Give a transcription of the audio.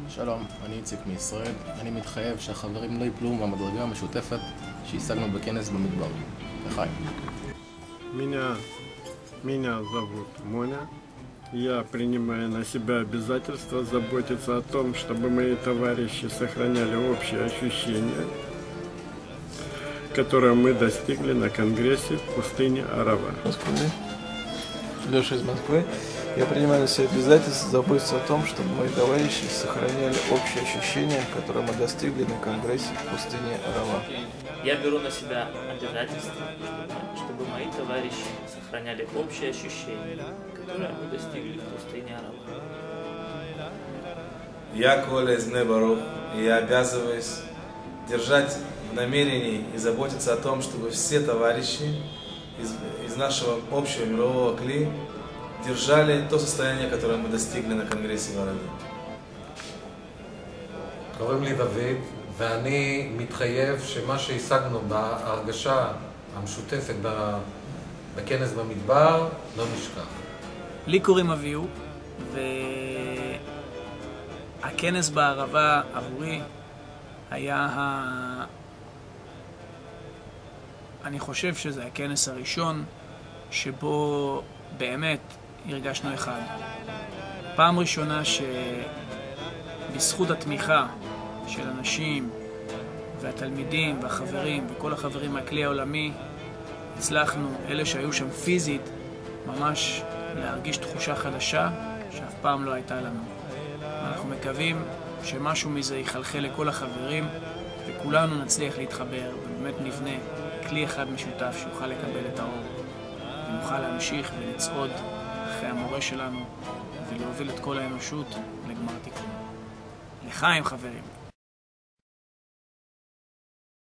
שלום, אני איציק מישראל. אני מתחייב שהחברים לא ייפלו מהמדרגה המשותפת שהשגנו בכנס במדבר. לחיים. Меня зовут Моня. Я принимаю на себя обязательство заботиться о том, чтобы мои товарищи сохраняли общее ощущение, которое мы достигли на конгрессе в пустыне Арава. Леша из Москвы. Я принимаю на себя обязательство заботиться о том, чтобы мои товарищи сохраняли общее ощущение, которое мы достигли на конгрессе в пустыне Арава. Я беру на себя обязательство, чтобы мои товарищи сохраняли общее ощущение, которое мы достигли в пустыне Арава. Я, Коля из Небарух, и я обязываюсь держать в намерении и заботиться о том, чтобы все товарищи из нашего общего мирового кли держали то состояние, которое мы достигли на конгрессе в Араве. קוראים לי דוד, ואני מתחייב שמה שהשגנו בהרגשה המשותפת בכנס במדבר לא נשכח. לי קוראים אביהו, והכנס בערבה עבורי היה אני חושב שזה הכנס הראשון שבו באמת הרגשנו אחד. פעם ראשונה שבזכות התמיכה של אנשים והתלמידים והחברים וכל החברים מהכלי העולמי הצלחנו, אלה שהיו שם פיזית, ממש להרגיש תחושה חדשה שאף פעם לא הייתה לנו. אנחנו מקווים שמשהו מזה יחלחל לכל החברים וכולנו נצליח להתחבר ובאמת נבנה כלי אחד משותף שיוכל לקבל את האור ונוכל להמשיך ולצעוד אחרי המורה שלנו ולהוביל את כל האנושות לגמר תיקון. לחיים חברים.